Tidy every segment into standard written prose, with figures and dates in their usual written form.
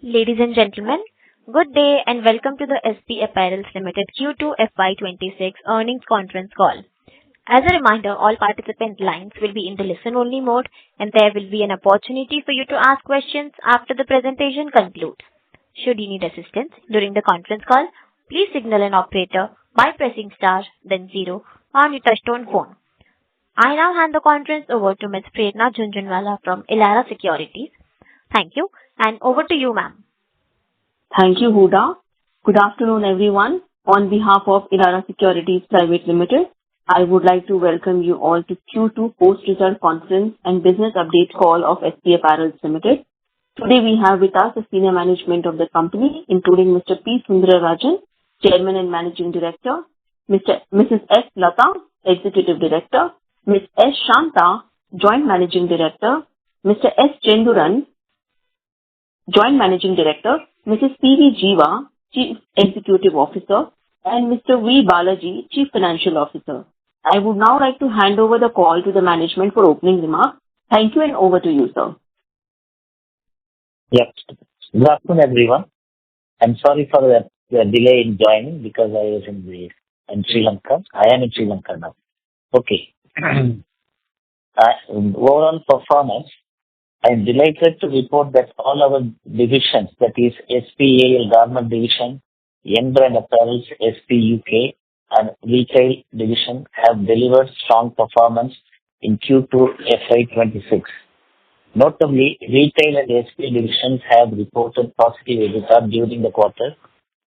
Ladies and gentlemen, good day and welcome to the SP Apparels Limited Q2 FY26 earnings conference call. As a reminder, all participant lines will be in the listen-only mode, and there will be an opportunity for you to ask questions after the presentation concludes. Should you need assistance during the conference call, please signal an operator by pressing star, then zero on your touchtone phone. I now hand the conference over to Ms. Prerna Jhunjhunwala from Elara Securities. Thank you, and over to you, ma'am. Thank you, Huda. Good afternoon, everyone. On behalf of Elara Securities Private Limited, I would like to welcome you all to Q2 post-result conference and business update call of SP Apparels Limited. Today we have with us the senior management of the company, including Mr. P. Sundararajan, Chairman and Managing Director, Mrs. S. Lata, Executive Director, Ms. S. Shanta, Joint Managing Director, Mr. S. Chenduran, Joint Managing Director, Mrs. P.V. Jiva, Chief Executive Officer, and Mr. V. Balaji, Chief Financial Officer. I would now like to hand over the call to the management for opening remarks. Thank you, and over to you, sir. Yes. Good afternoon, everyone. I'm sorry for the delay in joining because I was in Sri Lanka. I am in Sri Lanka now. Okay. Overall performance, I am delighted to report that all our divisions, that is SPAL Garment Division, Young Brand Apparels, SP UK, and Retail Division have delivered strong performance in Q2 FY26. Notably, Retail and SP divisions have reported positive EBITDA during the quarter,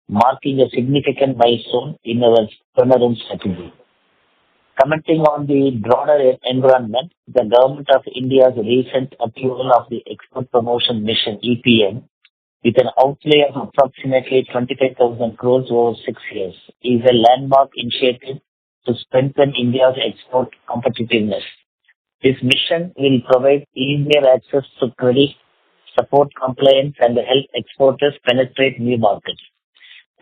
marking a significant milestone in our turnaround strategy. Commenting on the broader environment, the Government of India's recent approval of the Export Promotion Mission (EPM), with an outlay of approximately 25,000 crores over 6 years, is a landmark initiative to strengthen India's export competitiveness. This mission will provide easier access to credit, support compliance, and help exporters penetrate new markets.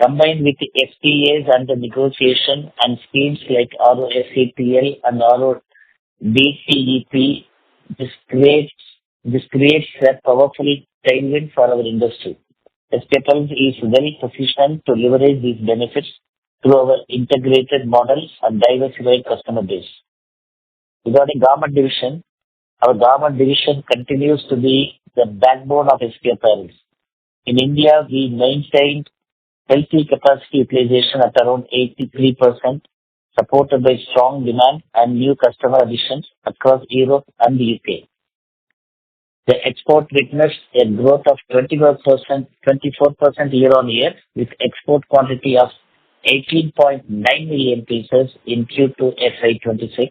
Combined with the FTAs under negotiation and schemes like ROSCPL and RODCEP, this creates a powerful tailwind for our industry. Apparels is well positioned to leverage these benefits through our integrated models and diversified customer base. Regarding Garment Division, our Garment Division continues to be the backbone of SP Apparels. In India, we maintained healthy capacity utilization at around 83%, supported by strong demand and new customer additions across Europe and the UK. The export witnessed a growth of 24% year-on-year, with export quantity of 18.9 million pieces in Q2 FY26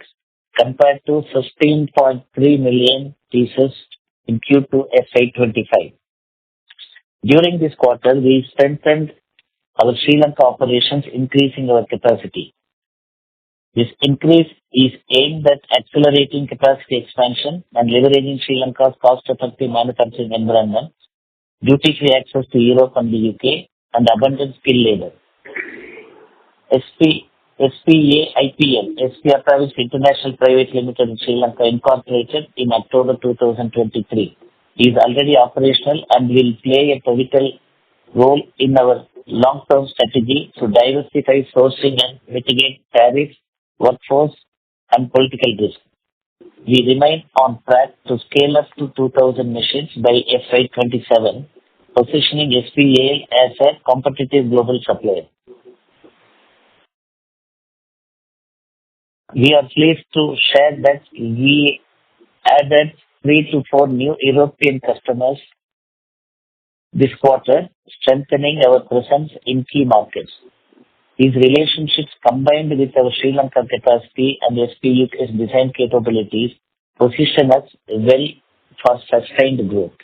compared to 15.3 million pieces in Q2 FY25. During this quarter, we strengthened our Sri Lanka operations, increasing our capacity. This increase is aimed at accelerating capacity expansion and leveraging Sri Lanka's cost-effective manufacturing environment, duty-free access to Europe and the UK, and abundant skilled labor. SP Apparels International Private Limited in Sri Lanka, incorporated in October 2023, is already operational and will play a pivotal role in our long-term strategy to diversify sourcing and mitigate tariffs, workforce, and political risk. We remain on track to scale up to 2,000 machines by FY27, positioning SPAL as a competitive global supplier. We are pleased to share that we added 3 to 4 new European customers this quarter, strengthening our presence in key markets. These relationships, combined with our Sri Lanka capacity and SP UK's design capabilities, position us well for sustained growth.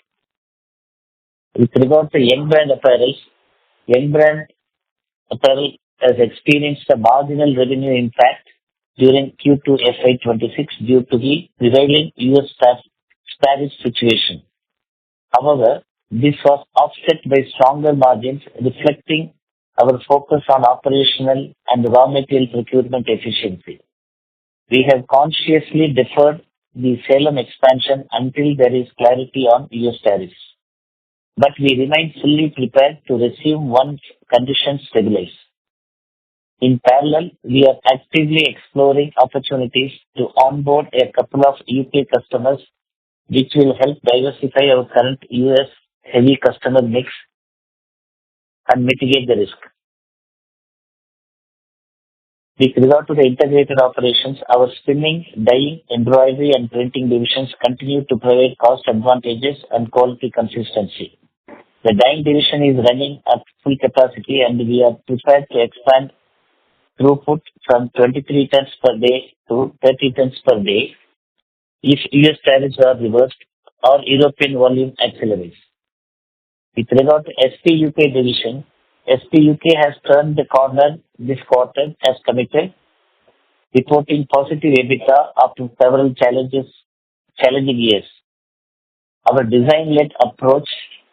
With regard to Young Brand Apparel has experienced a marginal revenue impact during Q2 FY26 due to the prevailing US tariff situation. However, this was offset by stronger margins, reflecting our focus on operational and raw material procurement efficiency. We have consciously deferred the Salem expansion until there is clarity on US tariffs. but we remain fully prepared to resume once conditions stabilize. In parallel, we are actively exploring opportunities to onboard a couple of UK customers, which will help diversify our current US heavy customer mix and mitigate the risk. With regard to the integrated operations, our spinning, dyeing, embroidery, and printing divisions continue to provide cost advantages and quality consistency. The dyeing division is running at full capacity, and we are prepared to expand throughput from 23 tons per day to 30 tons per day if US tariffs are reversed or European volume accelerates. With regard to SP UK division, SP UK has turned the corner this quarter as committed, reporting positive EBITDA after several challenging years. Our design-led approach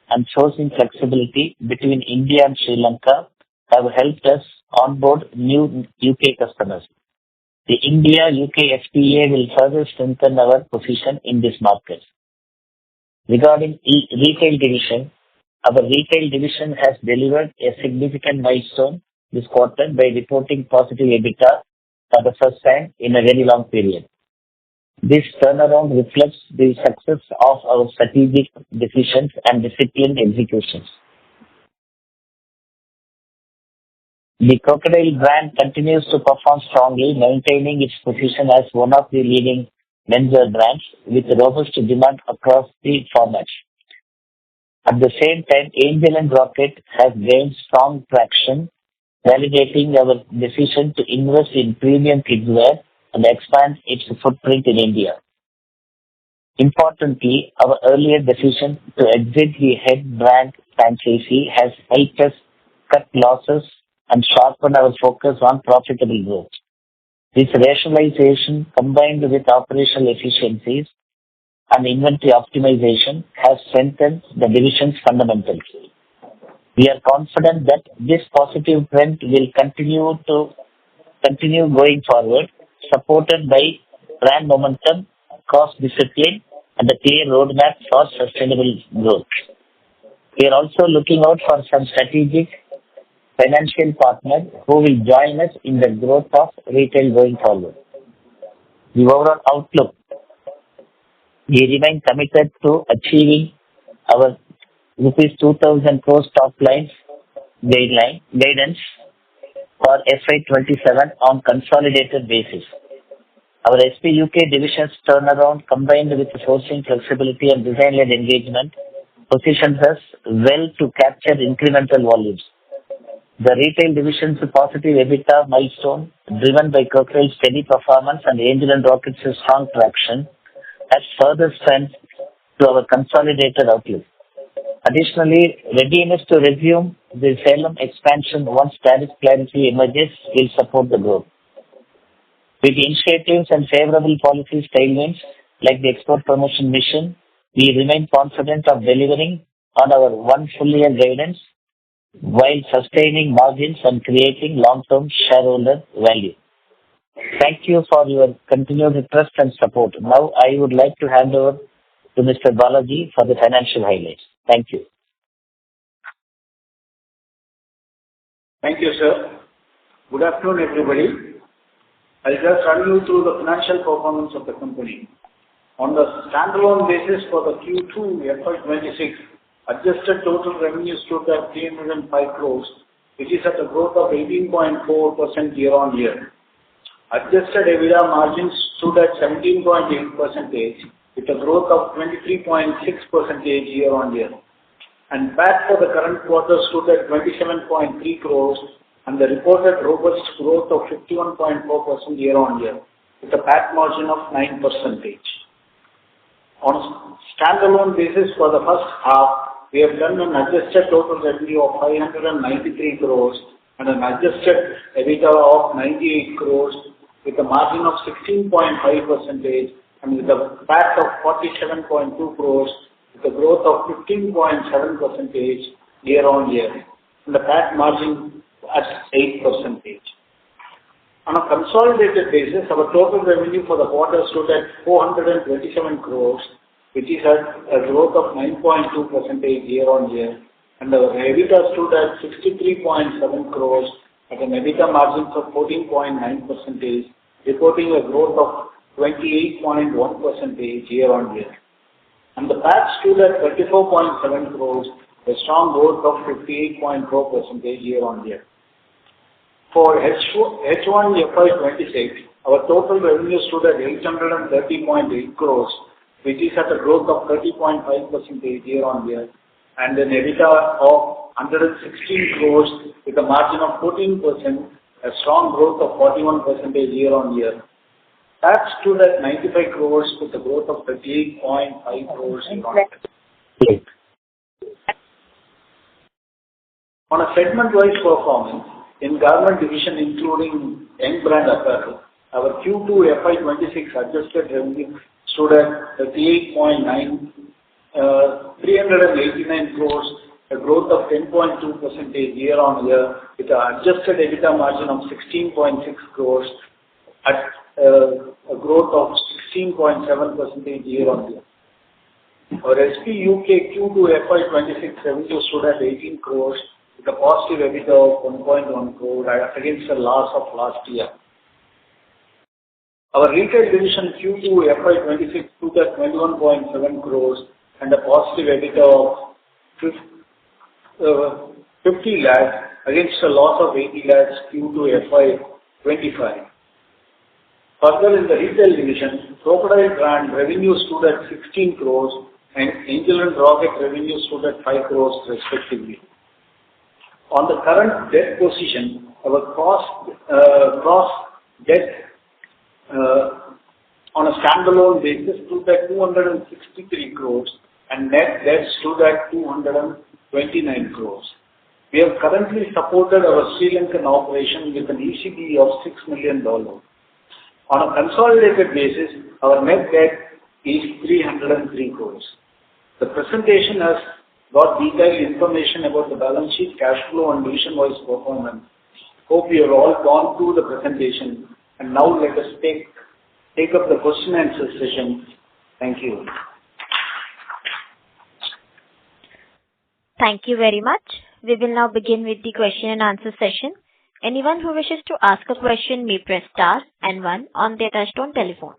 and sourcing flexibility between India and Sri Lanka have helped us onboard new UK customers. The India-UK FTA will further strengthen our position in this market. Regarding retail division, our retail division has delivered a significant milestone this quarter by reporting positive EBITDA for the first time in a very long period. This turnaround reflects the success of our strategic decisions and disciplined executions. The Crocodile brand continues to perform strongly, maintaining its position as one of the leading menswear brands with robust demand across the formats. At the same time, Angel and Rocket have gained strong traction, validating our decision to invest in premium kidswear and expand its footprint in India. Importantly, our earlier decision to exit the head brand franchisee has helped us cut losses and sharpen our focus on profitable growth. This rationalization, combined with operational efficiencies and inventory optimization, has strengthened the division's fundamentals. We are confident that this positive trend will continue going forward, supported by brand momentum, cost discipline, and a clear roadmap for sustainable growth. We are also looking out for some strategic financial partners who will join us in the growth of retail going forward. The overall outlook: we remain committed to achieving our rupees 2,000 crores top line guidance for FY27 on consolidated basis. Our SP UK division's turnaround, combined with sourcing flexibility and design-led engagement, positions us well to capture incremental volumes. The retail division's positive EBITDA milestone, driven by Crocodile's steady performance and Angel and Rocket's strong traction, has further strength to our consolidated outlook. Additionally, readiness to resume the Salem expansion once tariff clarity emerges will support the growth. With initiatives and favorable policy tailwinds like the export promotion mission, we remain confident of delivering on our one full year guidance while sustaining margins and creating long-term shareholder value. Thank you for your continued interest and support. Now I would like to hand over to Mr. Balaji for the financial highlights. Thank you. Thank you, sir. Good afternoon, everybody. I'll just run you through the financial performance of the company. On the standalone basis for the Q2 FY26, adjusted total revenue stood at 305 crores, which is at a growth of 18.4% year-on-year. Adjusted EBITDA margins stood at 17.8%, with a growth of 23.6% year-on-year. And PAT for the current quarter stood at 27.3 crores and the reported robust growth of 51.4% year-on-year, with a PAT margin of 9%. On standalone basis for the first half, we have done an adjusted total revenue of 593 crores and an adjusted EBITDA of 98 crores with a margin of 16.5% and with a PAT of 47.2 crores with a growth of 15.7% year-on-year and the PAT margin at 8%. On a consolidated basis, our total revenue for the quarter stood at 427 crores which is at a growth of 9.2% year-on-year, and our EBITDA stood at 63.7 crores at an EBITDA margin of 14.9%, reporting a growth of 28.1% year-on-year. And the PAT stood at 34.7 crores, a strong growth of 58.4% year-on-year. For H1 FY26, our total revenue stood at 830.8 crores, which is at a growth of 30.5% year-on-year, and an EBITDA of 116 crores with a margin of 14%, a strong growth of 41% year-on-year. That stood at 95 crores with a growth of 38.5 crores year-on-year. On a segment-wise performance, in garment division including young brand apparel, our Q2 FY26 adjusted revenue stood at 389 crores, a growth of 10.2% year-on-year, with an adjusted EBITDA margin of 16.6 crores at a growth of 16.7% year-on-year. Our SP UK Q2 FY26 revenue stood at 18 crores, with a positive EBITDA of 1.1 crore against the loss of last year. Our retail division Q2 FY26 stood at 21.7 crores and a positive EBITDA of 50 lakhs against a loss of 80 lakhs Q2 FY25. Further, in the retail division, Crocodile brand revenue stood at 16 crores and Angel and Rocket revenue stood at 5 crores respectively. On the current debt position, our gross debt on a standalone basis stood at 263 crores and net debt stood at 229 crores. We have currently supported our Sri Lankan operation with an ECB of $6 million. On a consolidated basis, our net debt is 303 crores. The presentation has got detailed information about the balance sheet, cash flow and division-wise performance. Hope you have all gone through the presentation, and now let us take up the question and answer session. Thank you. Thank you very much. We will now begin with the question and answer session. Anyone who wishes to ask a question may press star and one on their touchtone telephone.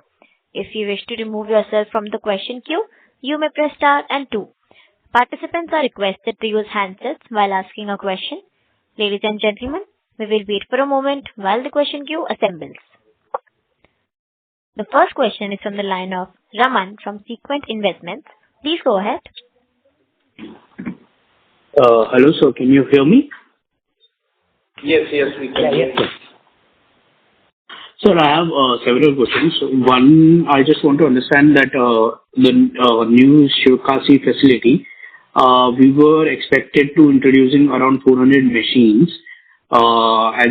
If you wish to remove yourself from the question queue, you may press star and two. Participants are requested to use handsets while asking a question. Ladies and gentlemen, we will wait for a moment while the question queue assembles. The first question is from the line of Raman from Sequent Investments. Please go ahead. Hello, sir. Can you hear me? Yes, we can. Yes. Sir, I have several questions. One, I just want to understand that the new Shivkasi facility, we were expected to introducing around 400 machines by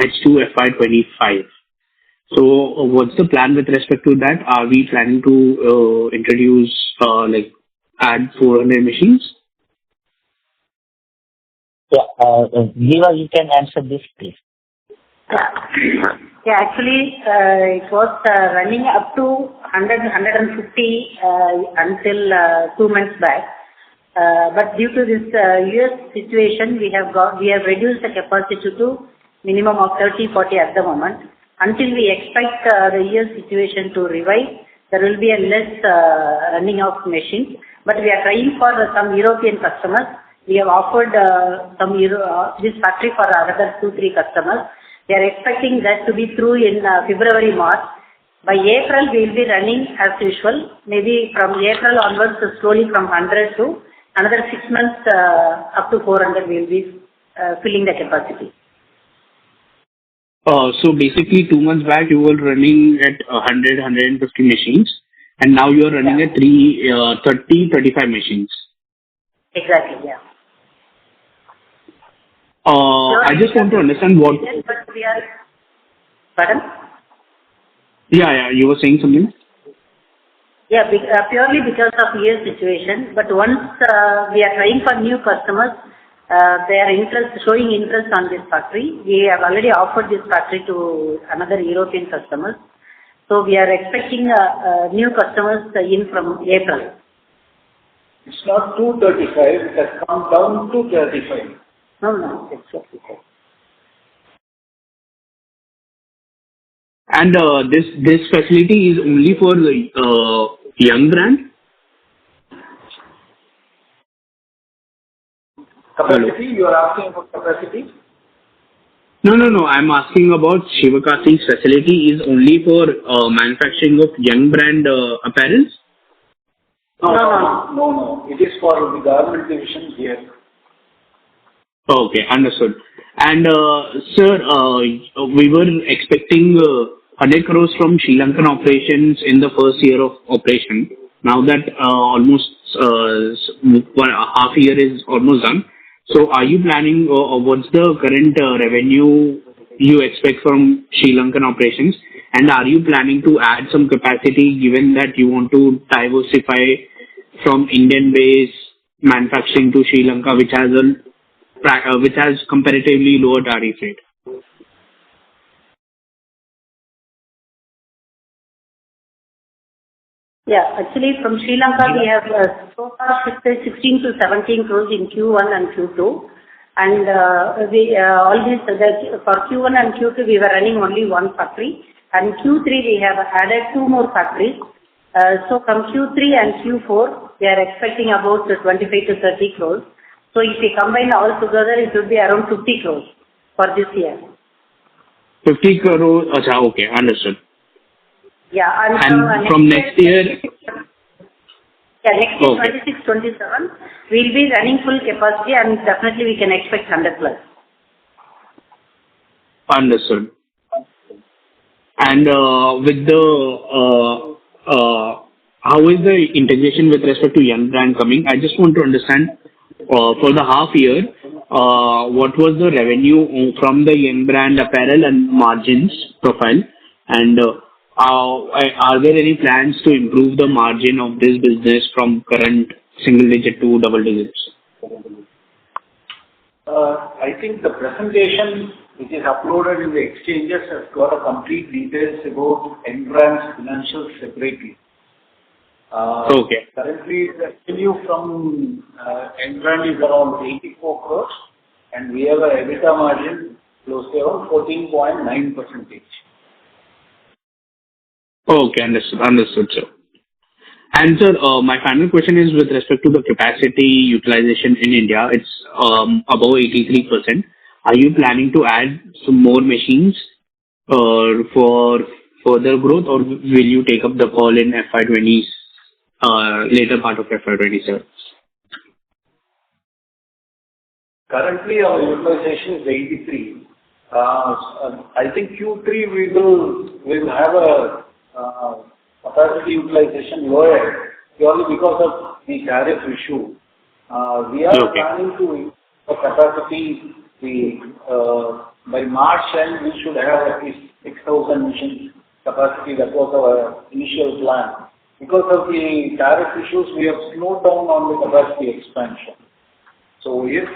H2 FY25. So, what's the plan with respect to that? Are we planning to introduce add 400 machines? Yeah, Viva, you can answer this, please. Yeah, actually, it was running up to 150 until 2 months back. But due to this US situation, we have reduced the capacity to minimum of 30-40 at the moment. Until we expect the US situation to revive, there will be a less running of machines. But we are trying for some European customers. We have offered this factory for another 2-3 customers. We are expecting that to be through in February, March. By April, we will be running as usual. Maybe from April onwards, slowly from 100 to another 6 months up to 400, we will be filling the capacity. So basically 2 months back, you were running at 100, 150 machines, and now you are running at 30, 35 machines. Exactly, yeah. I just want to understand what... But we are... Pardon? Yeah, you were saying something? Yeah, purely because of year situation. But once we are trying for new customers, they are showing interest on this factory. We have already offered this factory to another European customers. So we are expecting new customers in from April. It's not 235, it has come down to 35. No, it's 35. And this facility is only for the young brand? Capacity, you are asking about capacity? No. I'm asking about Shivakasi's facility is only for manufacturing of young brand apparels? No. It is for the government division here. Okay, understood. And sir, we were expecting 100 crores from Sri Lankan operations in the first year of operation. Now that almost half year is almost done. So are you planning, what's the current revenue you expect from Sri Lankan operations? And are you planning to add some capacity given that you want to diversify from Indian-based manufacturing to Sri Lanka, which has comparatively lower tariff rate? Yeah, actually from Sri Lanka we have so far shifted 16 to 17 crores in Q1 and Q2. And for Q1 and Q2 we were running only one factory. And Q3 we have added two more factories. So from Q3 and Q4 we are expecting about 25 to 30 crores. So if we combine all together it would be around 50 crores for this year. 50 crores, okay, understood. Yeah, and from next year? Yeah, next year, Okay. 26, 27, we'll be running full capacity and definitely we can expect 100 plus. Understood. And with the, how is the integration with respect to young brand coming? I just want to understand for the half year, what was the revenue from the young brand apparel and margins profile? And are there any plans to improve the margin of this business from current single digit to double digits? I think the presentation which is uploaded in the exchanges has got a complete details about Enbrand's financials separately. Okay. Currently, the revenue from Enbrand is around 84 crores and we have a EBITDA margin close to around 14.9%. Okay, understood, sir. And sir, my final question is with respect to the capacity utilization in India. It's above 83%. Are you planning to add some more machines for further growth, or will you take up the call in FY20 later part of FY27? Currently, our utilization is 83. I think Q3 we will have a capacity utilization lower purely because of the tariff issue. We are planning to increase the capacity by March end we should have at least 6,000 machines capacity. That was our initial plan. Because of the tariff issues, we have slowed down on the capacity expansion. So if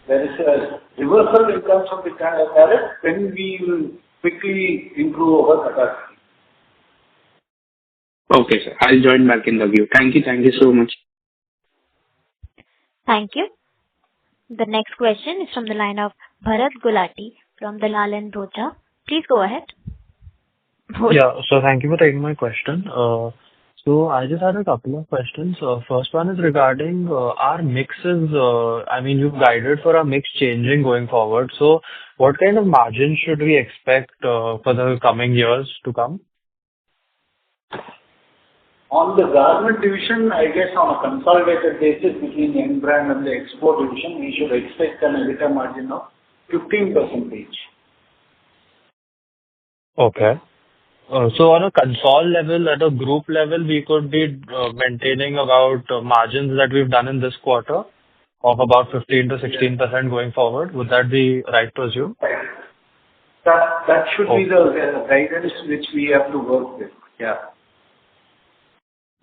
there is a reversal in terms of the tariff, then we will quickly improve our capacity. Okay, sir. I'll join back in the queue. Thank you so much. Thank you. The next question is from the line of Bharat Gulati from Dalal & Broacha. Please go ahead. Yeah, so thank you for taking my question. So I just had a couple of questions. First one is regarding our mixes. I mean, you've guided for our mix changing going forward. So what kind of margin should we expect for the coming years to come? On the garment division, I guess on a consolidated basis between the Enbrand and the export division, we should expect an EBITDA margin of 15%. Okay. So on a console level, at a group level, we could be maintaining about margins that we've done in this quarter of about 15 to 16% going forward. Would that be right to assume? That should be the guidance which we have to work with. Yeah.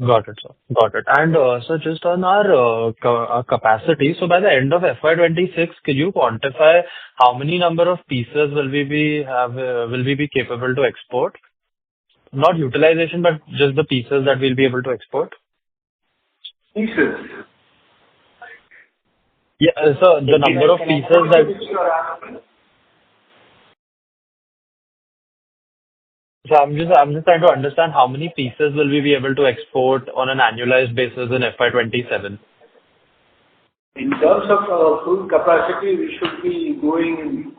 Got it, sir. Got it. And so just on our capacity, so by the end of FY26, could you quantify how many number of pieces will we be capable to export? not utilization, but just the pieces that we'll be able to export? Pieces. Yeah, so the number of pieces that... So I'm just trying to understand how many pieces will we be able to export on an annualized basis in FY27? In terms of full capacity, we should be going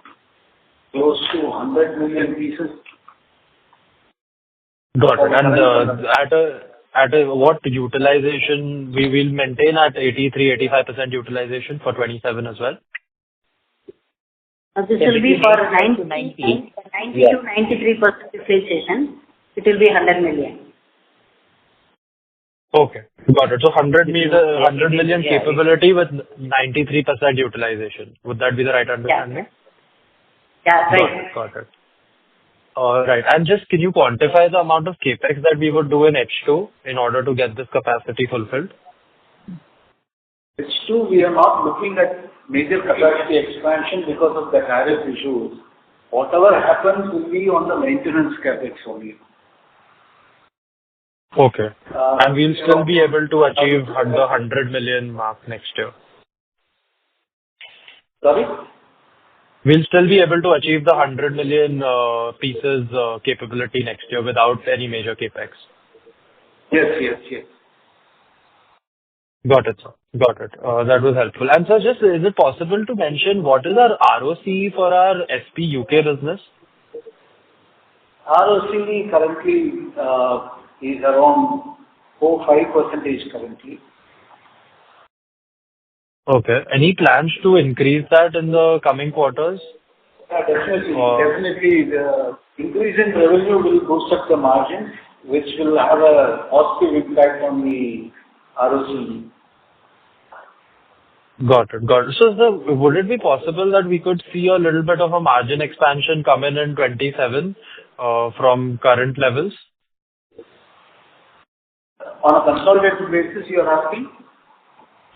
close to 100 million pieces. Got it. And at a what utilization we will maintain at 83-85% utilization for 27 as well? This will be for 90 to 93% utilization. It will be 100 million. Okay, got it. So 100 million capability with 93% utilization. Would that be the right understanding? Yeah, right. Got it. All right. And just can you quantify the amount of capex that we would do in H2 in order to get this capacity fulfilled? H2, we are not looking at major capacity expansion because of the tariff issues. Whatever happens will be on the maintenance capex only. Okay. And we'll still be able to achieve the 100 million mark next year. Sorry? We'll still be able to achieve the 100 million pieces capability next year without any major capex. Yes. Got it, sir. Got it. That was helpful. And sir, just is it possible to mention what is our ROC for our SP UK business? ROC currently is around 4-5% currently. Okay. Any plans to increase that in the coming quarters? Yeah, definitely. Definitely, the increase in revenue will boost up the margins, which will have a positive impact on the ROC. Got it. So, sir, would it be possible that we could see a little bit of a margin expansion come in 27 from current levels? On a consolidated basis, you are asking?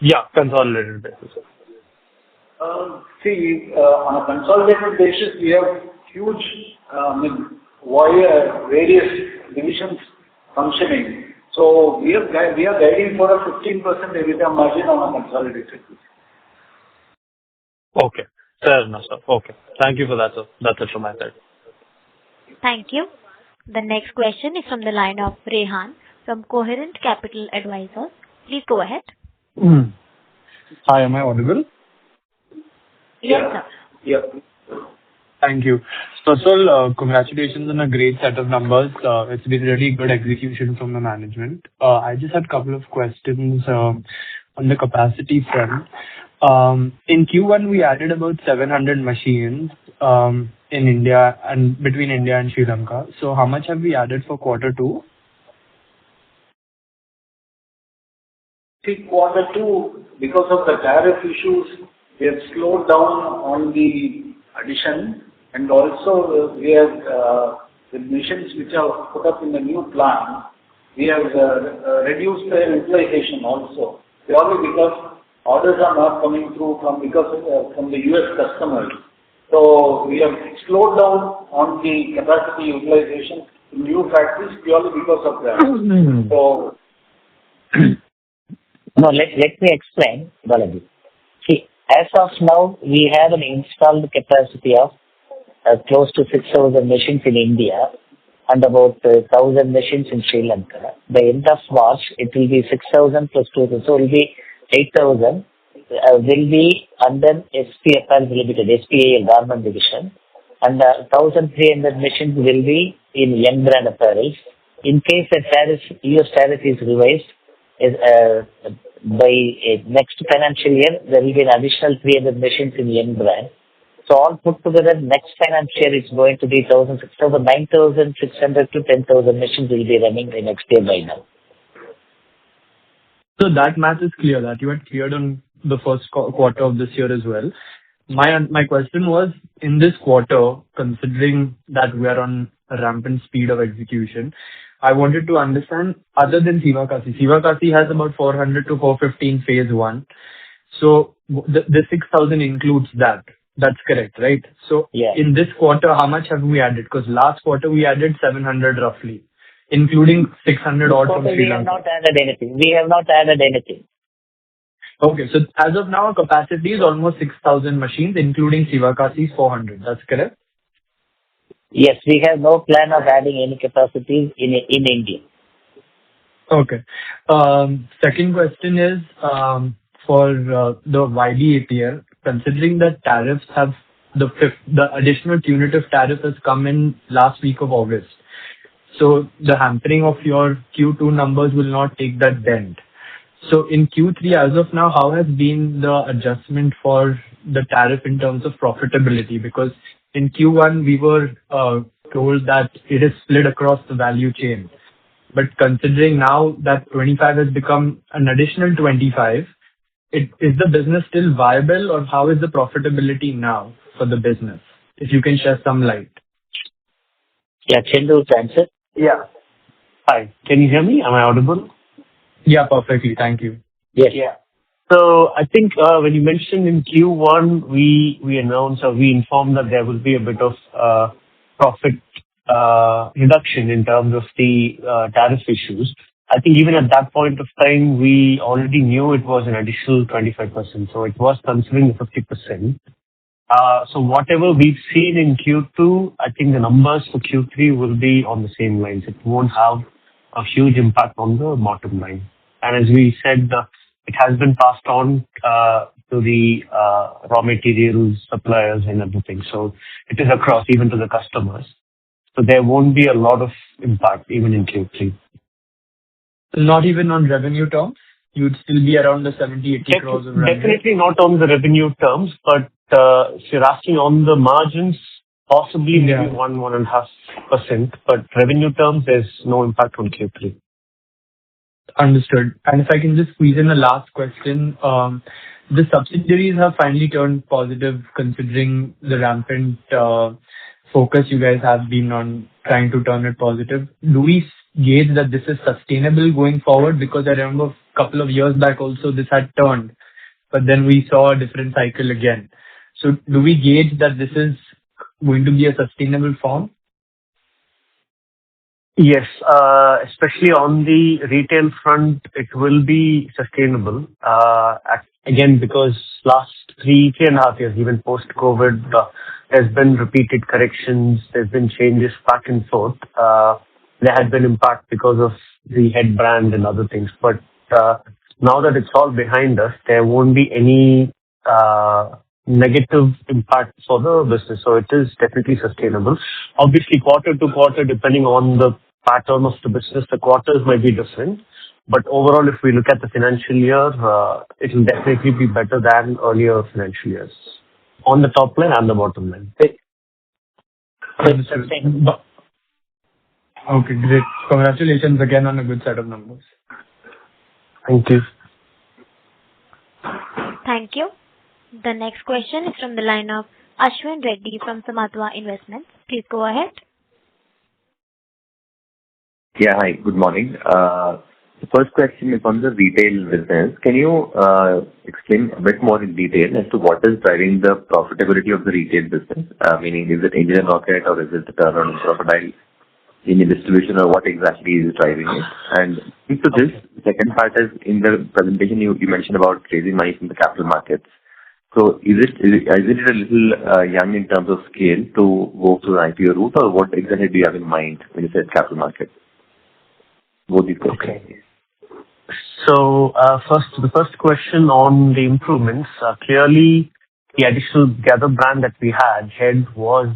Yeah, consolidated basis. On a consolidated basis, we have huge, various divisions functioning. So we are guiding for a 15% EBITDA margin on a consolidated basis. Okay. Fair enough, sir. Okay. Thank you for that, sir. That's it from my side. Thank you. The next question is from the line of Rehan from Coherent Capital Advisors. Please go ahead. Hi, am I audible? Yes, sir. Yeah. Thank you. First of all, congratulations on a great set of numbers. It's been really good execution from the management. I just had a couple of questions on the capacity front. In Q1, we added about 700 machines in India and between India and Sri Lanka. So how much have we added for Q2? Q2, because of the tariff issues, we have slowed down on the addition, and also we have the machines which are put up in the new plant, we have reduced their utilization also, purely because orders are not coming through from the US customers. So we have slowed down on the capacity utilization in new factories purely because of that. So no, let me explain, Balaji. See, as of now, we have an installed capacity of close to 6,000 machines in India and about 1,000 machines in Sri Lanka. By end of March, it will be 6,000 plus 2,000, so it will be 8,000. Will be under SP Apparels Limited, SPAL Garment Division, and 1,300 machines will be in Young Brand Apparels. In case the US tariff is revised, by next financial year, there will be an additional 300 machines in Young Brand. So all put together, next financial year it's going to be 9,600 to 10,000 machines will be running the next year by now. So that math is clear, that you had cleared on the first quarter of this year as well. My question was, in this quarter, considering that we are on a rampant speed of execution, I wanted to understand, other than Sivakasi has about 400 to 415 phase 1. So the 6,000 includes that. That's correct, right? So yeah. In this quarter, how much have we added? Because last quarter we added 700 roughly. including 600 odd from Sri We have Lanka? not added anything. We have not added anything. Okay. So as of now, our capacity is almost 6,000 machines, including Sivakasi's 400. That's correct? Yes, we have no plan of adding any capacities in India. Okay. Second question is for the YDAPL, considering that tariffs have the additional punitive tariff has come in last week of August. So the hampering of your Q2 numbers will not take that dent. So in Q3, as of now, how has been the adjustment for the tariff in terms of profitability? Because in Q1, we were told that it is split across the value chain. But considering now that 25 has become an additional 25, is the business still viable, or how is the profitability now for the business? If you can share some light. Yeah, Chindu will answer. Yeah. Hi. Can you hear me? Am I audible? Yeah, perfectly. Thank you. Yes. Yeah. So I think when you mentioned in Q1, we announced or we informed that there will be a bit of profit reduction in terms of the tariff issues. I think even at that point of time, we already knew it was an additional 25%, so it was considering the 50%. So whatever we've seen in Q2, I think the numbers for Q3 will be on the same lines. It won't have a huge impact on the bottom line. And as we said, it has been passed on to the raw materials suppliers and everything. So it is across even to the customers. So there won't be a lot of impact even in Q3. Not even on revenue terms? You'd still be around the 70-80 crores of revenue? Definitely not on the revenue terms, but if you're asking on the margins, possibly maybe 1.5%, but revenue terms, there's no impact on Q3. Understood. And if I can just squeeze in a last question, the subsidiaries have finally turned positive considering the rampant focus you guys have been on trying to turn it positive. Do we gauge that this is sustainable going forward? Because I remember a couple of years back also this had turned, but then we saw a different cycle again. So do we gauge that this is going to be a sustainable form? Yes, especially on the retail front, it will be sustainable. Again, because last 3.5 years, even post-COVID, there's been repeated corrections, there's been changes back and forth. There had been impact because of the head brand and other things. But now that it's all behind us, there won't be any negative impact for the business. So it is definitely sustainable. Obviously, quarter to quarter, depending on the pattern of the business, the quarters might be different. But overall, if we look at the financial year, it will definitely be better than earlier financial years on the top line and the bottom line. Understood. Okay, great. Congratulations again on a good set of numbers. Thank you. Thank you. The next question is from the line of Ashwin Reddy from Samatva Investments. Please go ahead. Yeah, hi. Good morning. The first question is on the retail business. Can you explain a bit more in detail as to what is driving the profitability of the retail business? Meaning, is it Angel and Rocket or is it the turnaround Crocodile in the distribution, or what exactly is driving it? And into this, the second part is in the presentation you mentioned about raising money from the capital markets. So is it a little young in terms of scale to go through an IPO route, or what exactly do you have in mind when you say capital markets? Both these questions. Okay. So the first question on the improvements, clearly the additional Gather brand that we had, Head, was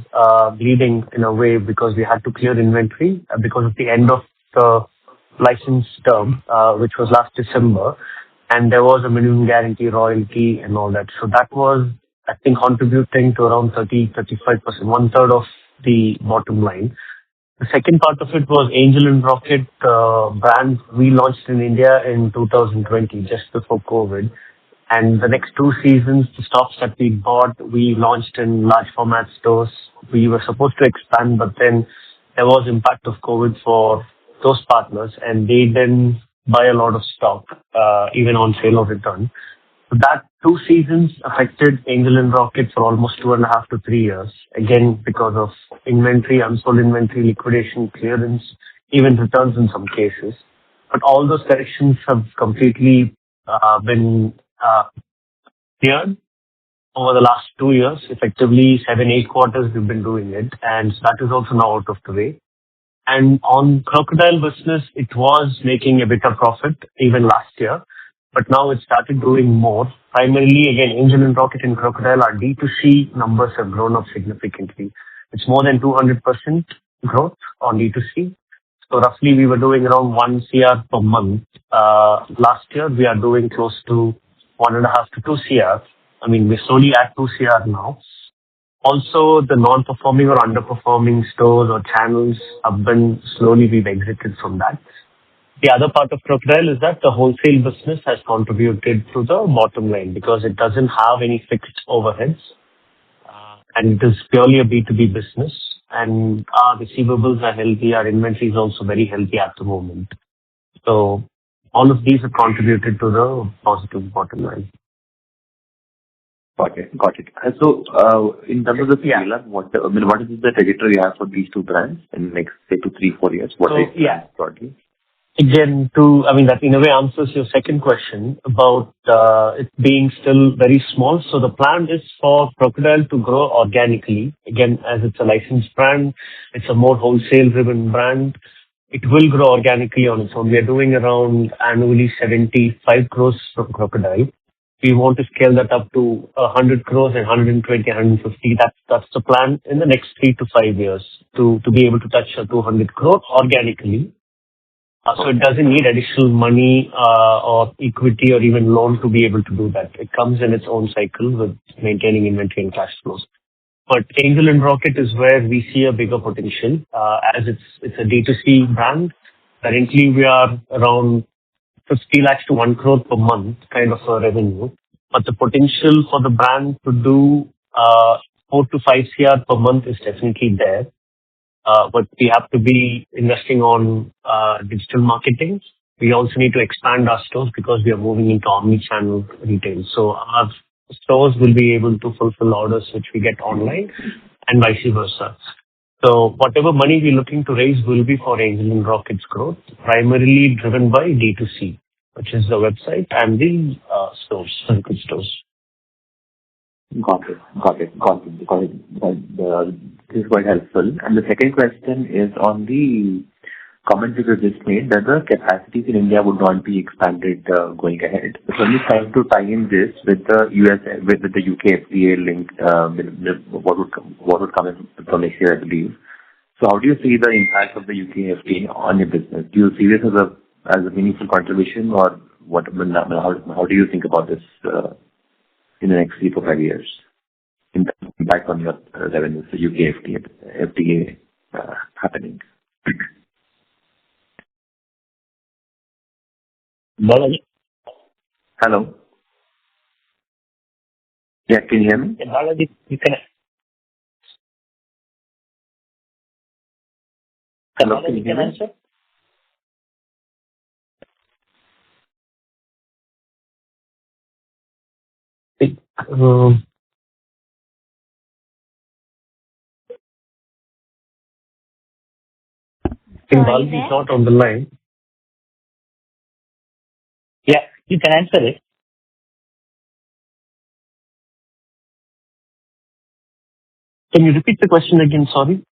bleeding in a way because we had to clear inventory because of the end of the license term, which was last December. And there was a minimum guarantee royalty and all that. So that was, I think, contributing to around 30-35%, one-third of the bottom line. The second part of it was Angel and Rocket brand we launched in India in 2020, just before COVID. And the next 2 seasons, the stocks that we bought, we launched in large format stores. We were supposed to expand, but then there was impact of COVID for those partners, and they didn't buy a lot of stock, even on sale or return. So that 2 seasons affected Angel and Rocket for almost 2.5 to 3 years. Again, because of inventory, unsold inventory, liquidation, clearance, even returns in some cases. But all those corrections have completely been cleared over the last 2 years. Effectively, 7, 8 quarters we've been doing it, and that is also now out of the way. And on Crocodile business, it was making a bit of profit even last year, but now it started doing more. Primarily, again, Angel and Rocket and Crocodile, our D2C numbers have grown up significantly. It's more than 200% growth on D2C. So roughly, we were doing around 1 CR per month. Last year, we are doing close to 1.5 to 2 CR. I mean, we're slowly at 2 CR now. Also, the non-performing or underperforming stores or channels have been slowly, we've exited from that. The other part of Crocodile is that the wholesale business has contributed to the bottom line because it doesn't have any fixed overheads, and it is purely a B2B business, and our receivables are healthy. Our inventory is also very healthy at the moment. So all of these have contributed to the positive bottom line. Got it. So, in terms of the scale-up, what is the trajectory you have for these two brands in the next, say, 2, 3, 4 years? What is broadly? Again, that in a way answers your second question about it being still very small. So the plan is for Crocodile to grow organically. Again, as it's a licensed brand, it's a more wholesale-driven brand. It will grow organically on its own. We are doing around annually 75 crores from Crocodile. We want to scale that up to 100 crores and 120, 150. That's the plan in the next 3 to 5 years to be able to touch a 200 crore organically. So it doesn't need additional money or equity or even loan to be able to do that. It comes in its own cycle with maintaining inventory and cash flows. But Angel and Rocket is where we see a bigger potential as it's a D2C brand. Currently, we are around 50 lakhs to 1 crore per month kind of a revenue. But the potential for the brand to do 4 to 5 CR per month is definitely there. But we have to be investing on digital marketing. We also need to expand our stores because we are moving into omni-channel retail. So our stores will be able to fulfill orders which we get online and vice versa. So whatever money we're looking to raise will be for Angel and Rocket's growth, primarily driven by D2C, which is the website and the stores, physical stores. Got it. This is quite helpful. And the second question is on the comment that you just made that the capacities in India would not be expanded going ahead. So I'm just trying to tie in this with the with the UK FDA link, what would come in from next year, I believe. So how do you see the impact of the UK FDA on your business? Do you see this as a meaningful contribution, or what? How do you think about this in the next 3 to 5 years? Impact on your revenues, the UK FDA happening. Balaji? Hello. Yeah, can you hear me? Balaji, you can. Hello, can you hear me? Answer? Balaji is not on the line. Yeah, you can answer it. Can you repeat the question again? Sorry.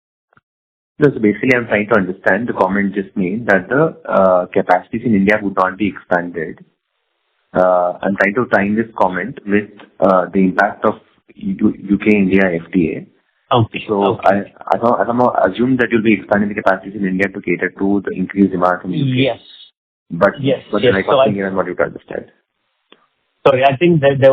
So basically, I'm trying to understand the comment just made that the capacities in India would not be expanded. I'm trying to tie in this comment with the impact of UK-India FDA. Okay. So I assume that you'll be expanding the capacities in India to cater to the increased demand from UK. Yes. But I can't hear what you understand. Sorry, I think that that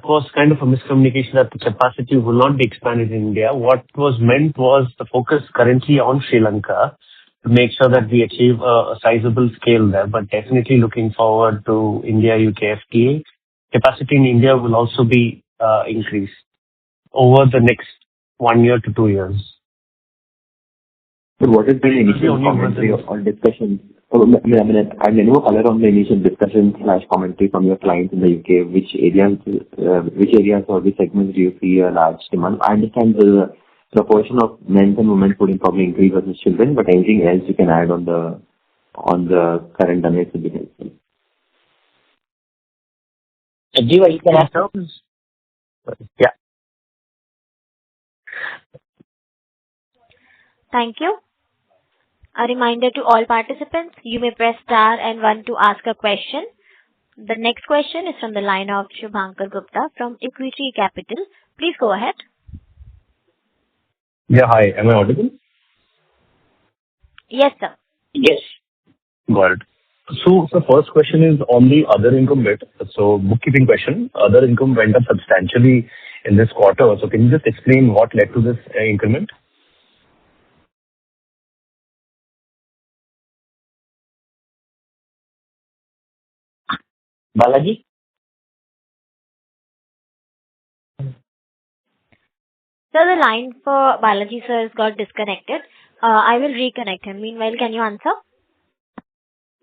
was kind of a miscommunication that the capacity will not be expanded in India. What was meant was the focus currently on Sri Lanka to make sure that we achieve a sizable scale there, but definitely looking forward to India, UK, FTA. Capacity in India will also be increased over the next 1 year to 2 years. But what has been the initial commentary or discussions? I mean, no color on the initial discussion/commentary from your clients in the UK. Which areas or which segments do you see a large demand? I understand the proportion of men's and women's would probably increase versus children, but anything else you can add on the current dynamics would be helpful. Jiva, you can In ask. terms, yeah. Thank you. A reminder to all participants, you may press star and one to ask a question. The next question is from the line of Shubhankar Gupta from Equity Capital. Please go ahead. Yeah, hi. Am I audible? Yes, sir. Yes. Got it. So the first question is on the other income bit. So bookkeeping question. Other income went up substantially in this quarter. So can you just explain what led to this increment? Balaji? Sir, the line for Balaji sir has got disconnected. I will reconnect him. Meanwhile, can you answer?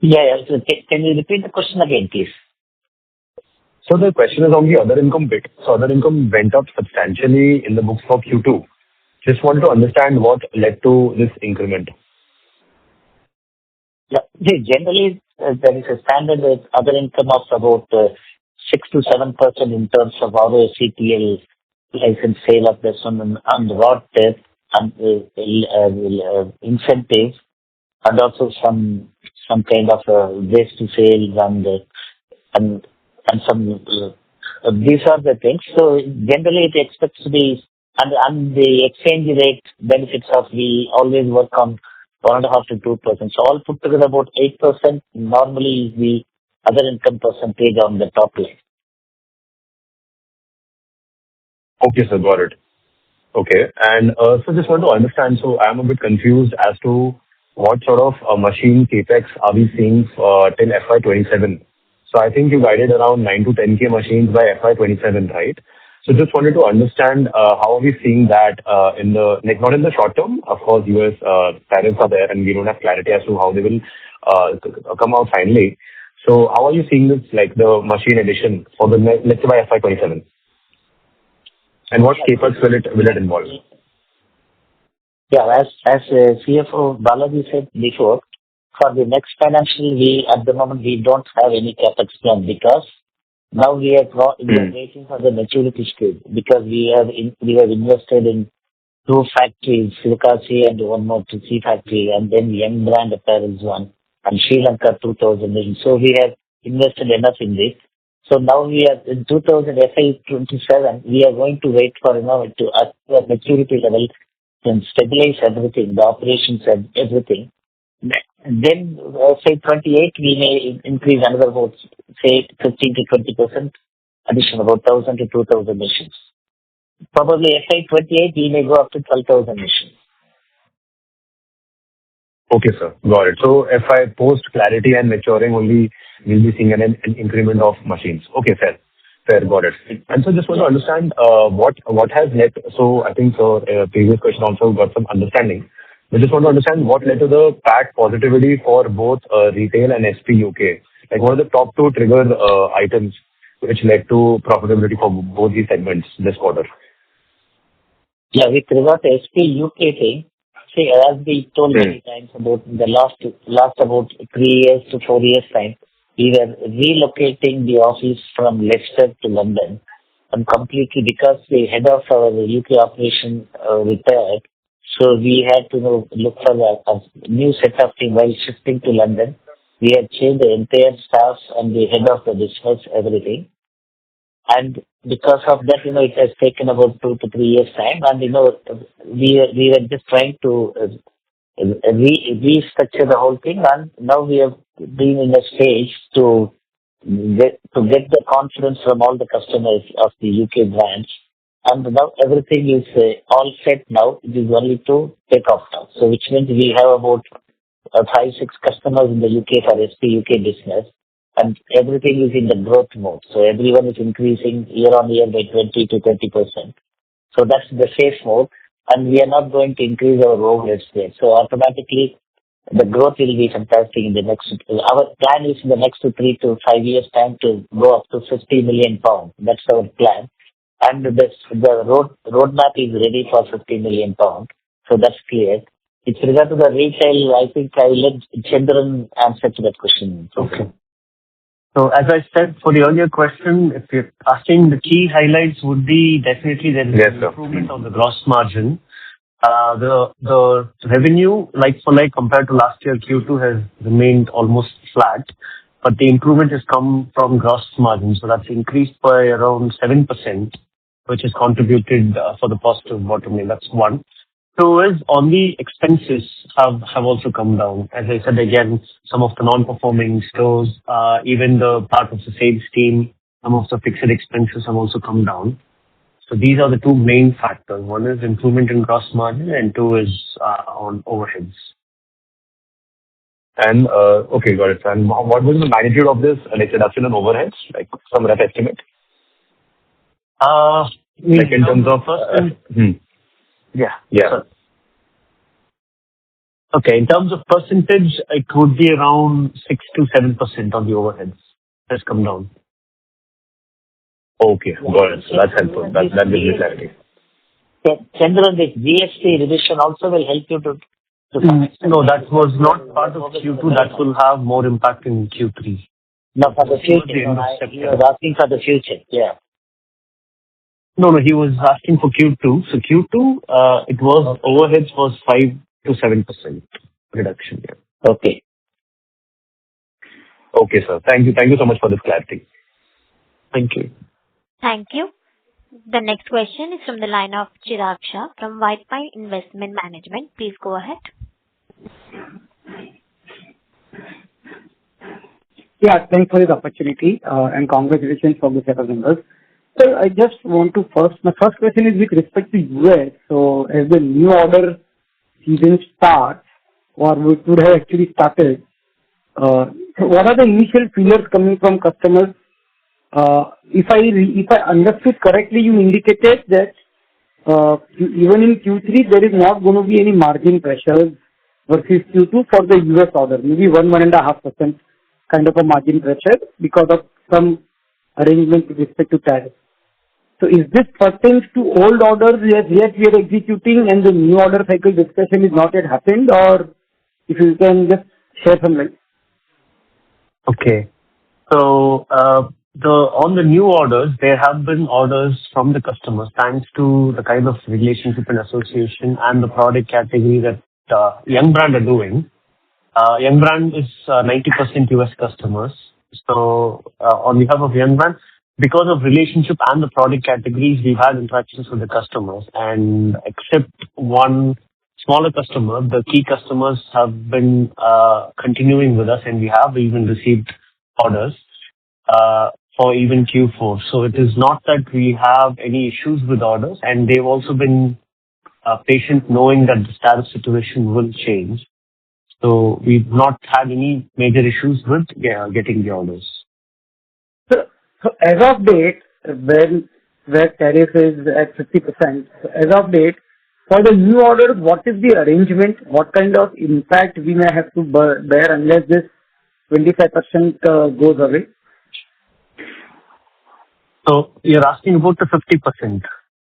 Yeah. So can you repeat the question again, please? So the question is on the other income bit. So other income went up substantially in the books for Q2. Just wanted to understand what led to this increment. Yeah. See, generally, there is a standard with other income of about 6 to 7% in terms of our CPL license sale of this one and what and incentives and also some kind of waste to sales and some these are the things. So generally it expects to be and the exchange rate benefits of we always work on 1.5 to 2%. So all put together about 8% normally is the other income percentage on the top line. Okay, sir, got it. Okay, and so just want to understand, so I'm a bit confused as to what sort of machine capex are we seeing till FY27. So I think you guided around 9 to 10K machines by FY27, right? So just wanted to understand how are we seeing that in the, like not in the short term, of course US tariffs are there and we don't have clarity as to how they will come out finally. So how are you seeing this, like the machine addition for the, let's say by FY27? And what capex will it involve? Yeah, as CFO Balaji said before, for the next financial at the moment we don't have any capex plan because now we are waiting for the maturity stage because we have invested in 2 factories, Srikasi and one more C factory, and then Young Brand Apparels one, and Sri Lanka 2000. So we have invested enough in this. So now we are in 2027. We are going to wait for to at the maturity level and stabilize everything, the operations and everything. Then say 28, we may increase another about say 15 to 20% addition, about 1,000 to 2,000 machines. Probably FY28 we may go up to 12,000 machines. Okay, sir. Got it. So if I post clarity and maturing only, we'll be seeing an increment of machines. Okay, fair. Got it. And so just want to understand what has led. So I think previous question also got some understanding. We just want to understand what led to the PAT positivity for both retail and SP UK. Like what are the top 2 trigger items which led to profitability for both these segments this quarter? Yeah, with regard to SP UK thing, see, as we told many times about the last about 3 years to 4 years time, we were relocating the office from Leicester to London, and completely because the head of our UK operation retired, so we had to look for a new set of team while shifting to London. We had changed the entire staff and the head of the business, everything. And because of that, it has taken about 2 to 3 years time. And, we were just trying to restructure the whole thing. And now we have been in a stage to get the confidence from all the customers of the UK branch. And now everything is all set now. It is only to take off now. So which means we have about 5, 6 customers in the UK for SP UK business. And everything is in the growth mode. So everyone is increasing year on year by 20 to 20%. So that's the safe mode. And we are not going to increase our overheads there. So automatically, the growth will be fantastic in the next. Our plan is in the next 3 to 5 years time to go up to 50 million pounds. That's our plan. and the roadmap is ready for 50 million pounds. So that's clear. With regard to the retail, I think I will let Chandran answer to that question. Okay. So as I said for the earlier question, if you're asking, the key highlights would be definitely there is an improvement on the gross margin. The revenue, like for like compared to last year, Q2 has remained almost flat, but the improvement has come from gross margin. So that's increased by around 7%, which has contributed for the positive bottom line. That's one. Two is on the expenses have also come down. As I said again, some of the non-performing stores, even the part of the sales team, some of the fixed expenses have also come down. So these are the two main factors. One is improvement in gross margin and two is on overheads. And okay, got it. And what was the magnitude of this reduction in overheads? Like some rough estimate? Like in terms of Yeah. Okay, in terms of percentage, it would be around 6 to 7% on the overheads. Has come down. Okay, got it. So that's helpful. That gives me clarity. Chandran, this GST revision also will help you to No, that was not part of Q2. That will have more impact in Q3. No, for the future. He was asking for the future. Yeah. No, he was asking for Q2. So Q2, it was overheads was 5 to 7% reduction. Yeah. Okay. Okay, sir. Thank you. Thank you so much for this clarity. Thank you. Thank you. The next question is from the line of Chirag Shah from White Pine Investment Management. Please go ahead. Yeah, thanks for this opportunity and congratulations for the set of numbers. So I just want to my first question is with respect to US. So as the new order season starts, or would have actually started, what are the initial feelers coming from customers? If I understood correctly, you indicated that even in Q3 there is not going to be any margin pressures versus Q2 for the US order, maybe 1.5% kind of a margin pressure because of some arrangement with respect to tariffs. So is this pertains to old orders yet we are executing and the new order cycle discussion is not yet happened, or if you can just share some light? Okay. So on the new orders, there have been orders from the customers thanks to the kind of relationship and association and the product category that Young Brand are doing. Young Brand is 90% US customers. So on behalf of Young Brand, because of relationship and the product categories, we've had interactions with the customers, and except one smaller customer, the key customers have been continuing with us, and we have even received orders for even Q4. So it is not that we have any issues with orders, and they've also been patient knowing that the tariff situation will change. So we've not had any major issues with getting the orders. So as of date, where tariff is at 50%, as of date, for the new orders, what is the arrangement? What kind of impact we may have to bear unless this 25% goes away? So you're asking about the 50%.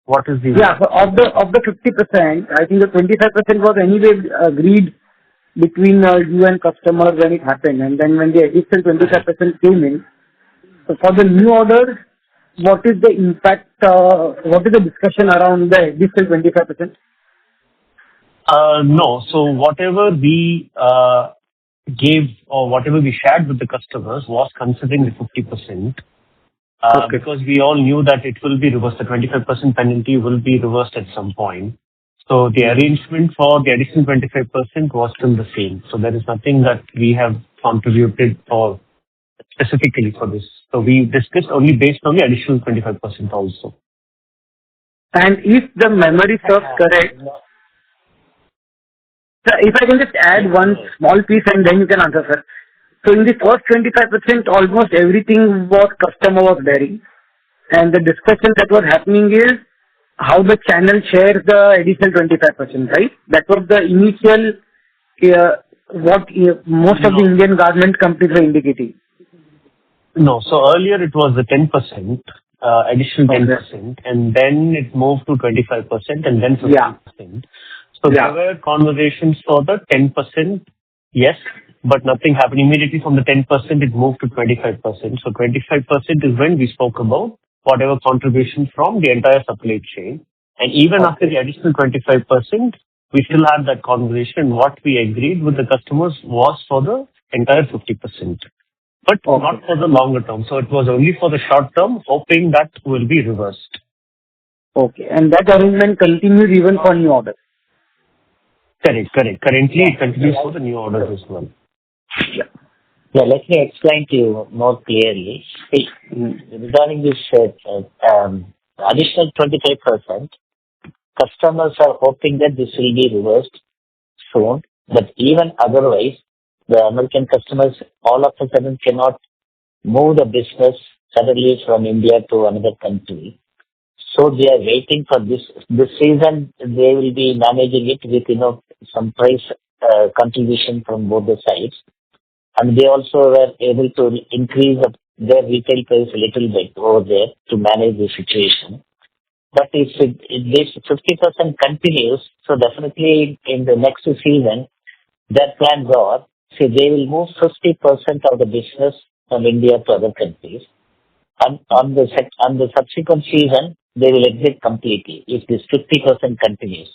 What is the... Yeah, so of the 50%, I think the 25% was anyway agreed between you and customer when it happened. And then when the additional 25% came in, so for the new orders, what is the impact, what is the discussion around the additional 25%? No. So whatever we gave or whatever we shared with the customers was considering the 50%. Because we all knew that it will be reversed. The 25% penalty will be reversed at some point. So the arrangement for the additional 25% was still the same. So there is nothing that we have contributed for specifically for this. So we discussed only based on the additional 25% also. And if the memory serves correct, so if I can just add one small piece and then you can answer, sir. So in the first 25%, almost everything what customer was bearing. And the discussion that was happening is how the channel shares the additional 25%, right? That was the initial, what most of the Indian garment companies were indicating. No. So earlier it was the 10%. additional 10%, and then it moved to 25%, and then 15%. Yeah. So there were conversations for the 10%, yes, but nothing happened. Immediately from the 10%, it moved to 25%. So 25% is when we spoke about whatever contribution from the entire supply chain. And even after the additional 25%, we still had that conversation. What we agreed with the customers was for the entire 50%, but not for the longer term. So it was only for the short term, hoping that will be reversed. Okay. And that arrangement continues even for new orders? Correct. Currently, it continues for the new orders as well. Yeah, let me explain to you more clearly. See, regarding this additional 25%, customers are hoping that this will be reversed soon, but even otherwise, the American customers all of a sudden cannot move the business suddenly from India to another country. So they are waiting for this season. They will be managing it with some price contribution from both the sides, and they also were able to increase their retail price a little bit over there to manage the situation. But if this 50% continues, so definitely in the next season, their plans are, say, they will move 50% of the business from India to other countries. And on the subsequent season, they will exit completely if this 50% continues.